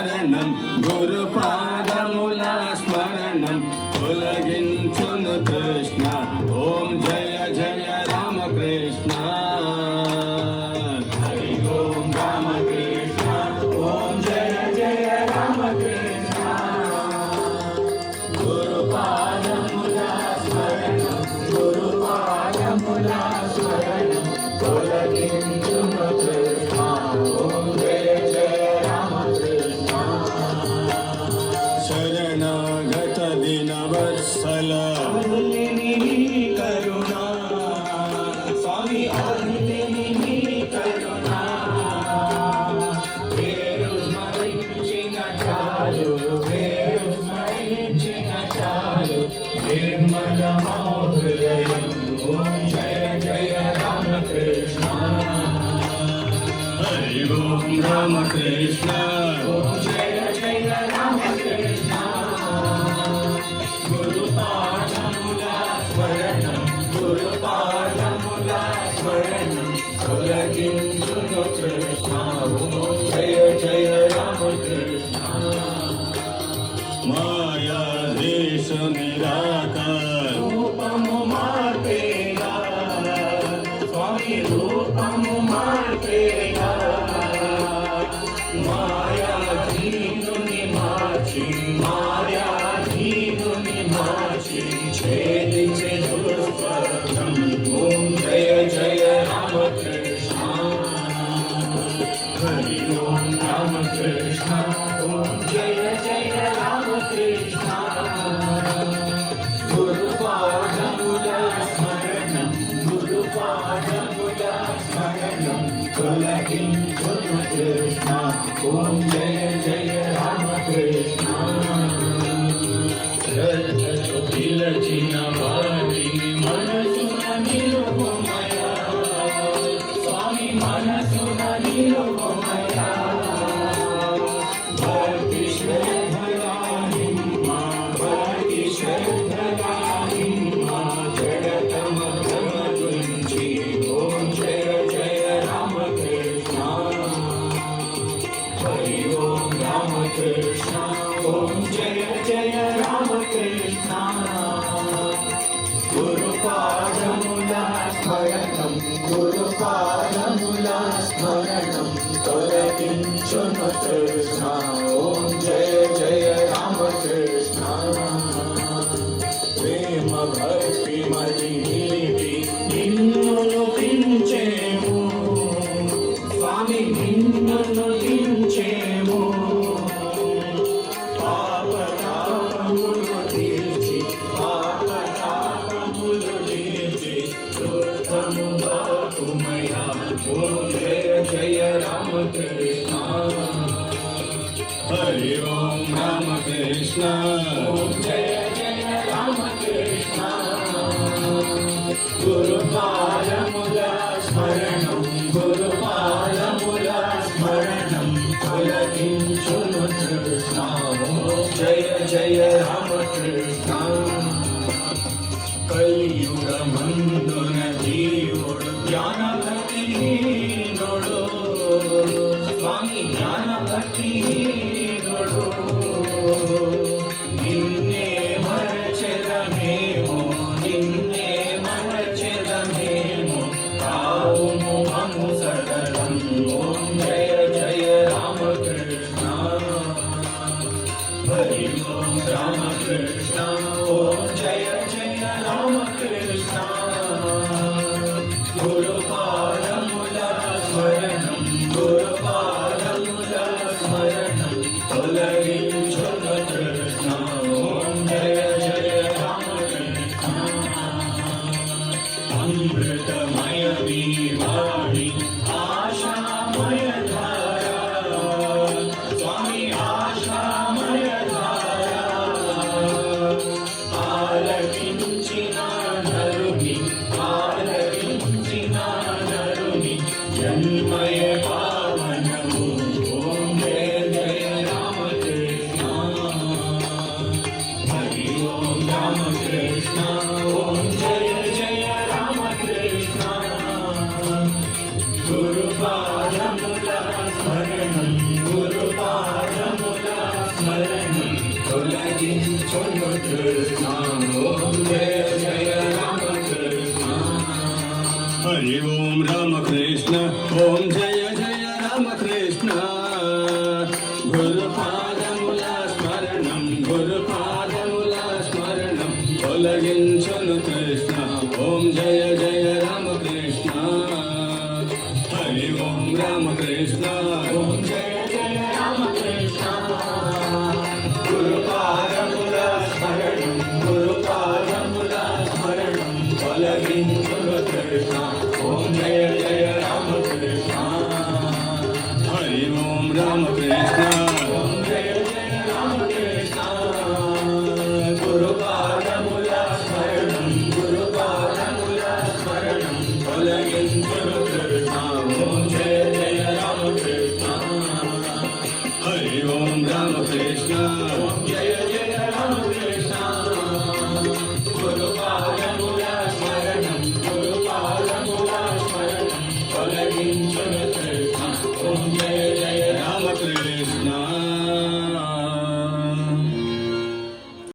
స్మరణం గురుపాదముల స్మరణం తొలగించును కృష్ణ. ఓం జయ జయ రామకృష్ణ. హరి ఓం రామకృష్ణ. ఓం జయ జయ రామకృష్ణ. గురుపాదముల స్మరణం గురుపాదముల స్మరణం తొలగించును కృష్ణ. ఓం జయ జయ రామకృష్ణ. శరణాగత దినవత్సల కరుణా స్వామి ఆదిని కరుణా. వేరు స్మరించిన చాలు వేరు స్మరించిన చాలు నిర్మలమౌ హృదయం. ఓం జయ జయ రామకృష్ణ. హరి ఓం రామకృష్ణ. ఓం జయ జయ రామకృష్ణ. గురుపాదముల స్మరణం గురుపాదముల స్మరణం తొలగించును కృష్ణ. ఓం జయ జయ రామకృష్ణ. మాయా దేశ నిరాకార రూపము మార్పేగా స్వామి రూపము మార్పేగా. మాయా దీనుని మార్చి మాయా దీనుని మార్చి ఛేదించే దుర్వర్గం. ఓం జయ జయ రామకృష్ణ. హరి ఓం రామకృష్ణ. ఓం జయ జయ రామకృష్ణ. గురుపాదముల స్మరణం గురుపాదముల స్మరణం తొలగించును కృష్ణ. ఓం జయ జయ రామకృష్ణ. శ్రద్ధతో పిలచిన వారిని మనసున నిలుపుమయా స్వామి మనసున నిలుపుమయా. భక్తి శ్రద్ధయానిమ్మ భక్తి శ్రద్ధయానిమ్మ జగతమ గురించి. ఓం జయ జయ రామకృష్ణ. హరి ఓం రామకృష్ణ. ఓం జయ జయ రామకృష్ణ. గురుపాదముల స్మరణం గురుపాదముల స్మరణం తొలగించును కృష్ణ. ఓం జయ జయ రామకృష్ణ. ప్రేమ భక్తి మది నిలిపి నిన్ను దించేము స్వామి నిన్ను దించేము. పాపతాపములు తీర్చి పాపతాపములు తీర్చి వృద్ధము బాపుమయా. ఓం జయ జయ రామకృష్ణ. హరి ఓం రామకృష్ణ. ఓం జయ జయ రామకృష్ణ. గురుపాదముల స్మరణం గురుపాదముల స్మరణం తొలగించును కృష్ణ. ఓం జయ జయ రామకృష్ణ. కలియుగ మందున జీవుడు జ్ఞానభక్తిహీనుడు స్వామి జ్ఞానభక్తిహీనుడు. నిన్నే మరచెదమేమో నిన్నే మరచెదమేమో కావుము మము సదరం. ఓం జయ జయ రామకృష్ణ. హరి ఓం రామకృష్ణ. ఓం कृष्ण ओम जय जय राम कृष्ण हरि ओम राम कृष्ण ओम जय जय राम कृष्ण गुरुपादमुला स्मरणं गुरुपादमुला स्मरणं तोलगिंचुनु कृष्ण ओम जय जय राम कृष्ण हरि ओम राम कृष्ण ओम जय जय राम कृष्ण गुरुपादमुला स्मरणं गुरुपादमुला स्मरणं तोलगिंचुनु कृष्ण ओम जय जय राम कृष्ण हरि ओम राम कृष्ण ओम जय जय राम कृष्ण गुरुपादमुला स्मरणं गुरुपादमुला स्मरणं तोलगिंचुनु कृष्ण ओम जय जय राम कृष्ण हरि ओम राम कृष्ण ओम जय